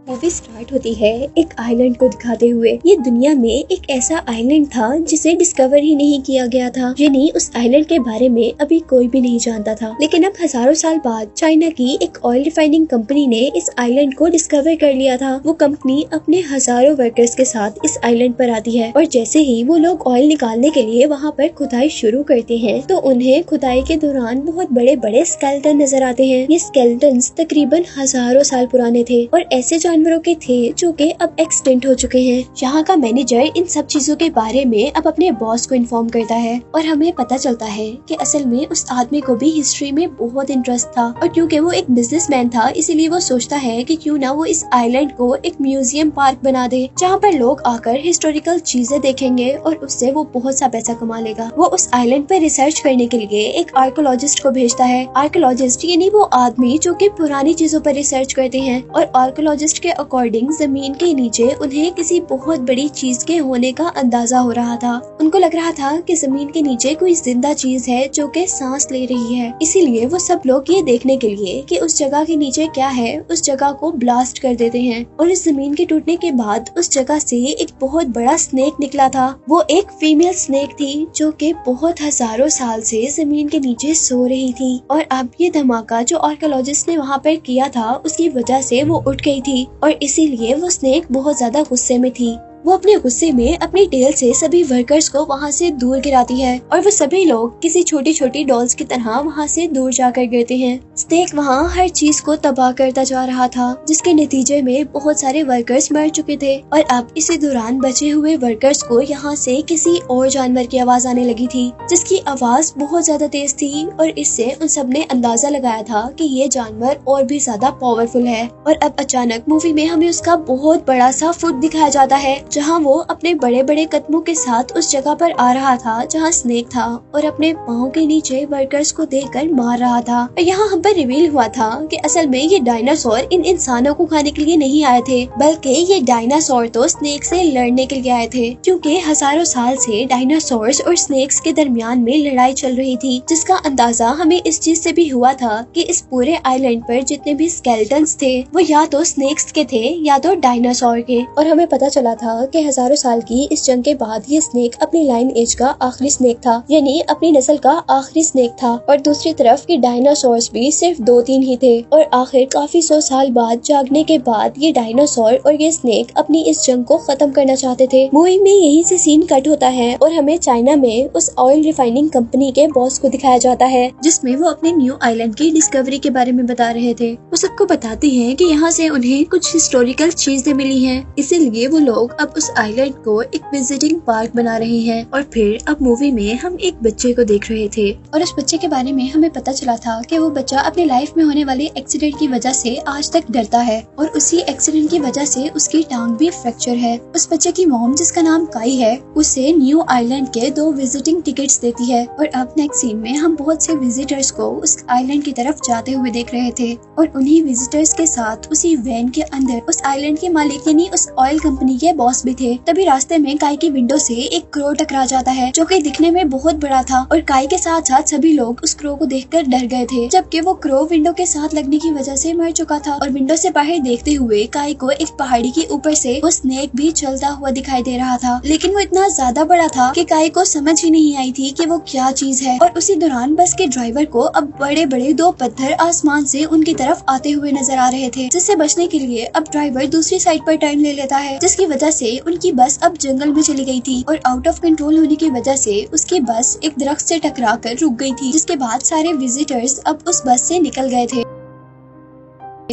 Movie start होती है एक आइलैंड को दिखाते हुए। ये दुनिया में एक ऐसा आइलैंड था जिसे डिस्कवर ही नहीं किया गया था, यानी उस आइलैंड के बारे में अभी कोई भी नहीं जानता था। लेकिन अब हजारों साल बाद चाइना की एक ऑयल रिफाइनिंग कंपनी ने इस आइलैंड को डिस्कवर कर लिया था। वो कंपनी अपने हजारों वर्कर्स के साथ इस आइलैंड पर आती है और जैसे ही वो लोग ऑयल निकालने के लिए वहाँ पर खुदाई शुरू करते हैं तो उन्हें खुदाई के दौरान बहुत बड़े बड़े स्केलेटन नजर आते हैं। ये स्केलेटन्स तकरीबन हजारों साल पुराने थे और ऐसे जानवरों के थे जो कि अब एक्सटिंक्ट हो चुके हैं। यहाँ का मैनेजर इन सब चीजों के बारे में अब अपने बॉस को इन्फॉर्म करता है और हमें पता चलता है कि असल में उस आदमी को भी हिस्ट्री में बहुत इंटरेस्ट था और क्योंकि वो एक बिजनेसमैन था इसीलिए वो सोचता है कि क्यों ना वो इस आइलैंड को एक म्यूजियम पार्क बना दे जहाँ पर लोग आकर हिस्टोरिकल चीजें देखेंगे और उससे वो बहुत सा पैसा कमा लेगा। वो उस आइलैंड पर रिसर्च करने के लिए एक आर्कोलॉजिस्ट को भेजता है। आर्कोलॉजिस्ट यानी वो आदमी जो कि पुरानी चीजों पर रिसर्च करते हैं और आर्कोलॉजिस्ट के अकॉर्डिंग जमीन के नीचे उन्हें किसी बहुत बड़ी चीज के होने का अंदाजा हो रहा था। उनको लग रहा था कि जमीन के नीचे कोई जिंदा चीज है जो कि सांस ले रही है। इसीलिए वो सब लोग ये देखने के लिए कि उस जगह के नीचे क्या है उस जगह को ब्लास्ट कर देते हैं और इस जमीन के टूटने के बाद उस जगह से एक बहुत बड़ा स्नेक निकला था। वो एक फीमेल स्नेक थी जो कि बहुत हजारों साल से जमीन के नीचे सो रही थी और अब ये धमाका जो आर्कोलॉजिस्ट ने वहाँ पर किया था उसकी वजह से वो उठ गई थी और इसीलिए वो स्नेक बहुत ज्यादा गुस्से में थी। वो अपने गुस्से में अपनी टेल से सभी वर्कर्स को वहाँ से दूर गिराती है और वो सभी लोग किसी छोटी छोटी डॉल्स की तरह वहाँ से दूर जाकर गिरते हैं। स्नेक वहाँ हर चीज को तबाह करता जा रहा था जिसके नतीजे में बहुत सारे वर्कर्स मर चुके थे और अब इसी दौरान बचे हुए वर्कर्स को यहाँ से किसी और जानवर की आवाज आने लगी थी जिसकी आवाज बहुत ज्यादा तेज थी और इससे उन सब ने अंदाजा लगाया था कि ये जानवर और भी ज्यादा पावरफुल है। और अब अचानक मूवी में हमें उसका बहुत बड़ा सा फुट दिखाया जाता है जहाँ वो अपने बड़े बड़े कदमों के साथ उस जगह पर आ रहा था जहाँ स्नेक था और अपने पाँव के नीचे वर्कर्स को देखकर मार रहा था। और यहाँ हम पर रिवील हुआ था कि असल में ये डायनासोर इन इंसानों को खाने के लिए नहीं आए थे बल्कि ये डायनासोर तो स्नेक से लड़ने के लिए आए थे क्योंकि हजारों साल से डायनासोर्स और स्नेक्स के दरमियान में लड़ाई चल रही थी जिसका अंदाजा हमें इस चीज से भी हुआ था कि इस पूरे आइलैंड पर जितने भी स्केलेटन्स थे वो या तो स्नेक्स के थे या तो डायनासोर के। और हमें पता चला था कि हजारों साल की इस जंग के बाद ये स्नेक अपनी लाइन एज का आखिरी स्नेक था यानी अपनी नस्ल का आखिरी स्नेक था और दूसरी तरफ ये डायनासोर्स भी सिर्फ 2-3 ही थे और आखिर काफी 100 साल बाद जागने के बाद ये डायनासोर और ये स्नेक अपनी इस जंग को खत्म करना चाहते थे। मूवी में यहीं से सीन कट होता है और हमें चाइना में उस ऑयल रिफाइनिंग कंपनी के बॉस को दिखाया जाता है जिसमें वो अपने न्यू आइलैंड की डिस्कवरी के बारे में बता रहे थे। वो सबको बताते हैं कि यहाँ से उन्हें कुछ हिस्टोरिकल चीजें मिली हैं, इसीलिए वो लोग अब उस आइलैंड को एक विजिटिंग पार्क बना रहे हैं। और फिर अब मूवी में हम एक बच्चे को देख रहे थे और उस बच्चे के बारे में हमें पता चला था कि वो बच्चा अपनी लाइफ में होने वाले एक्सीडेंट की वजह से आज तक डरता है और उसी एक्सीडेंट की वजह से उसकी टांग भी फ्रैक्चर है। उस बच्चे की मॉम जिसका नाम काई है उसे न्यू आइलैंड के 2 विजिटिंग टिकट्स देती है और अब नेक्स्ट सीन में हम बहुत से विजिटर्स को उस आइलैंड की तरफ जाते हुए देख रहे थे और उन्हीं विजिटर्स के साथ उसी वैन के अंदर उस आइलैंड के मालिक यानी उस ऑयल कंपनी के बॉस भी थे। तभी रास्ते में काई की विंडो से एक क्रो टकरा जाता है जो कि दिखने में बहुत बड़ा था और काई के साथ साथ सभी लोग उस क्रो को देखकर डर गए थे जबकि वो क्रो विंडो के साथ लगने की वजह से मर चुका था। और विंडो से बाहर देखते हुए काई को एक पहाड़ी के ऊपर से वो स्नेक भी चलता हुआ दिखाई दे रहा था लेकिन वो इतना ज्यादा बड़ा था कि काई को समझ ही नहीं आई थी कि वो क्या चीज है। और उसी दौरान बस के ड्राइवर को अब बड़े बड़े 2 पत्थर आसमान से उनकी तरफ आते हुए नजर आ रहे थे जिससे बचने के लिए अब ड्राइवर दूसरी साइड पर टर्न ले लेता है जिसकी वजह से उनकी बस अब जंगल में चली गई थी और आउट ऑफ कंट्रोल होने की वजह से उसकी बस एक दरख्त से टकरा कर रुक गई थी जिसके बाद सारे विजिटर्स अब उस बस से निकल गए थे।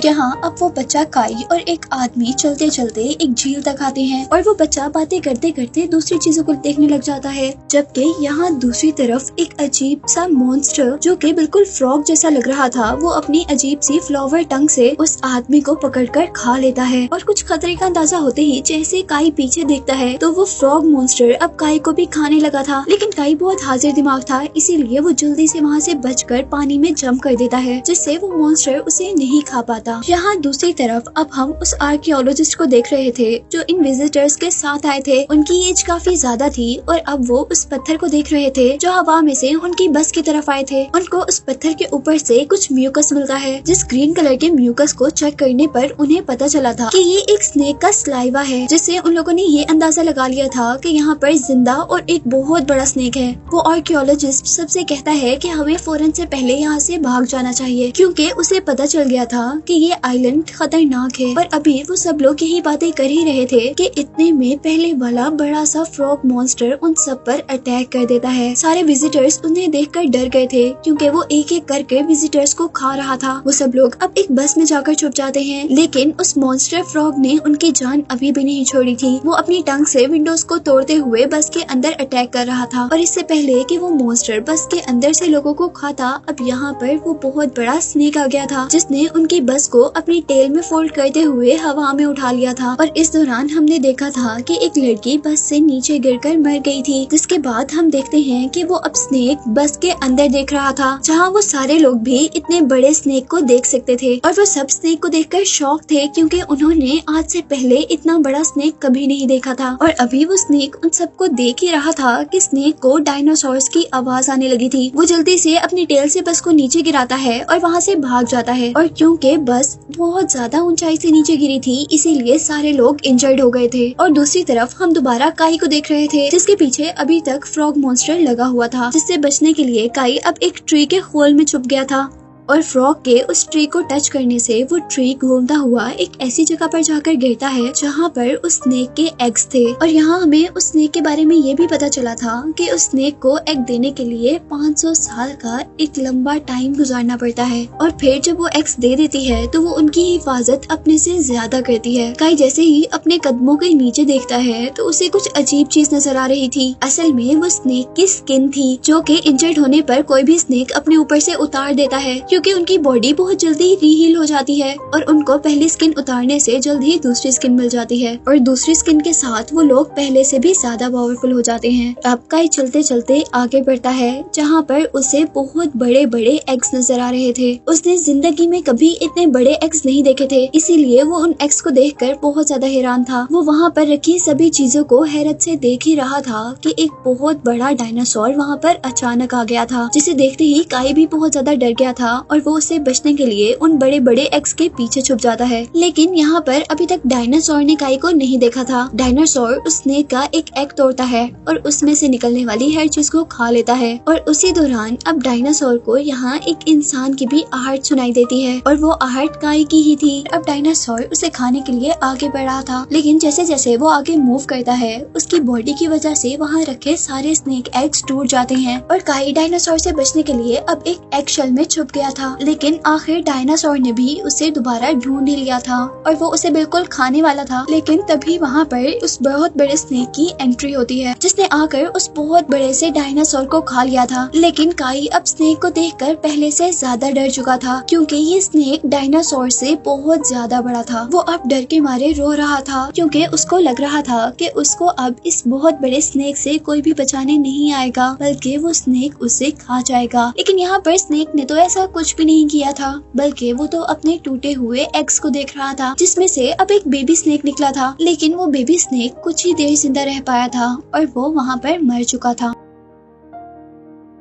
यहाँ अब वो बच्चा काई और एक आदमी चलते चलते एक झील तक आते हैं और वो बच्चा बातें करते करते दूसरी चीजों को देखने लग जाता है जबकि यहाँ दूसरी तरफ एक अजीब सा मॉन्स्टर जो कि बिल्कुल फ्रॉग जैसा लग रहा था वो अपनी अजीब सी फ्लावर टंग से उस आदमी को पकड़कर खा लेता है। और कुछ खतरे का अंदाजा होते ही जैसे काई पीछे देखता है तो वो फ्रॉग मॉन्स्टर अब काई को भी खाने लगा था लेकिन काई बहुत हाजिर दिमाग था इसीलिए वो जल्दी से वहाँ से बचकर पानी में जंप कर देता है जिससे वो मॉन्स्टर उसे नहीं खा पाता। था। यहाँ दूसरी तरफ अब हम उस आर्कियोलॉजिस्ट को देख रहे थे जो इन विजिटर्स के साथ आए थे। उनकी एज काफी ज्यादा थी और अब वो उस पत्थर को देख रहे थे जो हवा में से उनकी बस की तरफ आए थे। उनको उस पत्थर के ऊपर से कुछ म्यूकस मिलता है, जिस ग्रीन कलर के म्यूकस को चेक करने पर उन्हें पता चला था कि ये एक स्नेक का स्लाइवा है, जिससे उन लोगों ने ये अंदाजा लगा लिया था कि यहाँ पर जिंदा और एक बहुत बड़ा स्नेक है। वो आर्कियोलॉजिस्ट सबसे कहता है कि हमें फौरन से पहले यहाँ से भाग जाना चाहिए, क्योंकि उसे पता चल गया था कि ये आइलैंड खतरनाक है। पर अभी वो सब लोग यही बातें कर ही रहे थे कि इतने में पहले वाला बड़ा सा फ्रॉग मॉन्स्टर उन सब पर अटैक कर देता है। सारे विजिटर्स उन्हें देखकर डर गए थे, क्योंकि वो एक एक करके विजिटर्स को खा रहा था। वो सब लोग अब एक बस में जाकर छुप जाते हैं, लेकिन उस मॉन्स्टर फ्रॉग ने उनकी जान अभी भी नहीं छोड़ी थी। वो अपनी टंग से विंडोज को तोड़ते हुए बस के अंदर अटैक कर रहा था। और इससे पहले कि वो मॉन्स्टर बस के अंदर से लोगों को खाता, अब यहाँ पर वो बहुत बड़ा स्नेक आ गया था, जिसने उनकी बस को अपनी टेल में फोल्ड करते हुए हवा में उठा लिया था। और इस दौरान हमने देखा था कि एक लड़की बस से नीचे गिरकर मर गई थी, जिसके बाद हम देखते हैं कि वो अब स्नेक बस के अंदर देख रहा था, जहाँ वो सारे लोग भी इतने बड़े स्नेक को देख सकते थे। और वो सब स्नेक को देखकर शॉक थे, क्योंकि उन्होंने आज से पहले इतना बड़ा स्नेक कभी नहीं देखा था। और अभी वो स्नेक उन सबको देख ही रहा था कि स्नेक को डायनासोर्स की आवाज आने लगी थी। वो जल्दी से अपनी टेल से बस को नीचे गिराता है और वहाँ से भाग जाता है। और क्योंकि बस बहुत ज्यादा ऊंचाई से नीचे गिरी थी, इसीलिए सारे लोग इंजर्ड हो गए थे। और दूसरी तरफ हम दोबारा काई को देख रहे थे, जिसके पीछे अभी तक फ्रॉग मॉन्स्टर लगा हुआ था, जिससे बचने के लिए काई अब एक ट्री के होल में छुप गया था। और फ्रॉग के उस ट्री को टच करने से वो ट्री घूमता हुआ एक ऐसी जगह पर जाकर गिरता है जहाँ पर उस स्नेक के एग्स थे। और यहाँ हमें उस स्नेक के बारे में ये भी पता चला था कि उस स्नेक को एग देने के लिए 500 साल का एक लंबा टाइम गुजारना पड़ता है। और फिर जब वो एग्स दे देती है तो वो उनकी हिफाजत अपने से ज्यादा करती है। काई जैसे ही अपने कदमों के नीचे देखता है तो उसे कुछ अजीब चीज नजर आ रही थी। असल में वो स्नेक की स्किन थी, जो कि इंजर्ड होने पर कोई भी स्नेक अपने ऊपर से उतार देता है, क्योंकि उनकी बॉडी बहुत जल्दी रीहील हो जाती है और उनको पहली स्किन उतारने से जल्द ही दूसरी स्किन मिल जाती है। और दूसरी स्किन के साथ वो लोग पहले से भी ज्यादा पावरफुल हो जाते हैं। अब काई चलते चलते आगे बढ़ता है, जहाँ पर उसे बहुत बड़े बड़े एग्स नजर आ रहे थे। उसने जिंदगी में कभी इतने बड़े एग्स नहीं देखे थे, इसीलिए वो उन एग्स को देखकर बहुत ज्यादा हैरान था। वो वहाँ पर रखी सभी चीजों को हैरत से देख ही रहा था कि एक बहुत बड़ा डायनासोर वहाँ पर अचानक आ गया था, जिसे देखते ही काई भी बहुत ज्यादा डर गया था और वो उससे बचने के लिए उन बड़े बड़े एग्स के पीछे छुप जाता है। लेकिन यहाँ पर अभी तक डायनासोर ने काई को नहीं देखा था। डायनासोर उस स्नेक का एक एग तोड़ता है और उसमें से निकलने वाली हर चीज को खा लेता है। और उसी दौरान अब डायनासोर को यहाँ एक इंसान की भी आहट सुनाई देती है और वो आहट काई की ही थी। अब डायनासोर उसे खाने के लिए आगे बढ़ रहा था, लेकिन जैसे जैसे वो आगे मूव करता है उसकी बॉडी की वजह से वहाँ रखे सारे स्नेक एग्स टूट जाते हैं और काई डायनासोर से बचने के लिए अब एक एग शेल में छुप गया था। लेकिन आखिर डायनासोर ने भी उसे दोबारा ढूंढ ही लिया था और वो उसे बिल्कुल खाने वाला था। लेकिन तभी वहाँ पर उस बहुत बड़े स्नेक की एंट्री होती है, जिसने आकर उस बहुत बड़े से डायनासोर को खा लिया था। लेकिन काई अब स्नेक को देखकर पहले से ज्यादा डर चुका था, क्योंकि ये स्नेक डायनासोर से बहुत ज्यादा बड़ा था। वो अब डर के मारे रो रहा था, क्योंकि उसको लग रहा था कि उसको अब इस बहुत बड़े स्नेक से कोई भी बचाने नहीं आएगा, बल्कि वो स्नेक उसे खा जाएगा। लेकिन यहाँ पर स्नेक ने तो ऐसा कुछ भी नहीं किया था, बल्कि वो तो अपने टूटे हुए एग्स को देख रहा था, जिसमें से अब एक बेबी स्नेक निकला था। लेकिन वो बेबी स्नेक कुछ ही देर जिंदा रह पाया था और वो वहाँ पर मर चुका था,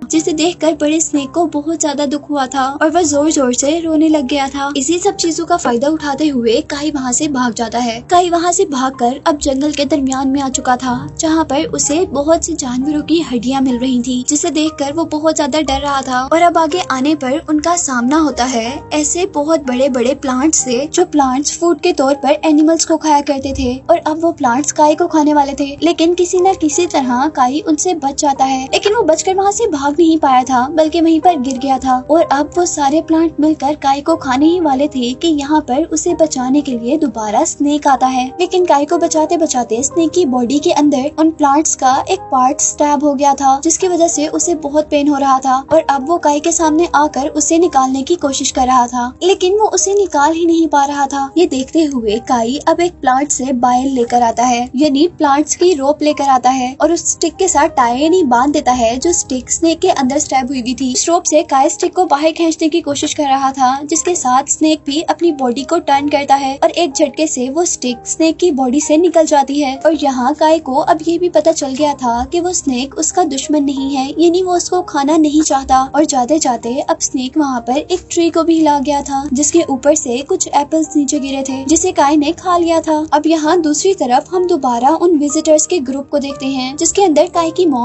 जिसे देखकर बड़े स्नेक को बहुत ज्यादा दुख हुआ था और वह जोर जोर से रोने लग गया था। इसी सब चीजों का फायदा उठाते हुए काई वहाँ से भाग जाता है। काई वहाँ से भागकर अब जंगल के दरमियान में आ चुका था, जहाँ पर उसे बहुत से जानवरों की हड्डियाँ मिल रही थी, जिसे देखकर वो बहुत ज्यादा डर रहा था। और अब आगे आने पर उनका सामना होता है ऐसे बहुत बड़े बड़े प्लांट्स से, जो प्लांट्स फूड के तौर पर एनिमल्स को खाया करते थे। और अब वो प्लांट्स काई को खाने वाले थे, लेकिन किसी न किसी तरह काई उनसे बच जाता है। लेकिन वो बचकर वहाँ से भाग नहीं पाया था, बल्कि वहीं पर गिर गया था। और अब वो सारे प्लांट मिलकर काई को खाने ही वाले थे कि यहाँ पर उसे बचाने के लिए दोबारा स्नेक आता है। लेकिन काई को बचाते बचाते स्नेक की बॉडी के अंदर उन प्लांट्स का एक पार्ट स्टैब हो गया था, जिसकी वजह से उसे बहुत पेन हो रहा था। और अब वो काई के सामने आकर उसे निकालने की कोशिश कर रहा था, लेकिन वो उसे निकाल ही नहीं पा रहा था। ये देखते हुए काई अब एक प्लांट से बाइल लेकर आता है, यानी प्लांट्स की रोप लेकर आता है और उस स्टिक के साथ टाई यानी बांध देता है, जो स्टिक स्नेक के अंदर स्टैब हुई थी। इस रोप से काय स्टिक को बाहर खींचने की कोशिश कर रहा था, जिसके साथ स्नेक भी अपनी बॉडी को टर्न करता है और एक झटके से वो स्टिक स्नेक की बॉडी से निकल जाती है। और यहाँ काय को अब ये भी पता चल गया था कि वो स्नेक उसका दुश्मन नहीं है, यानी वो उसको खाना नहीं चाहता। और जाते जाते अब स्नेक वहाँ पर एक ट्री को भी हिला गया था, जिसके ऊपर से कुछ एप्पल्स नीचे गिरे थे, जिसे काय ने खा लिया था। अब यहाँ दूसरी तरफ हम दोबारा उन विजिटर्स के ग्रुप को देखते हैं, जिसके अंदर काय की मॉम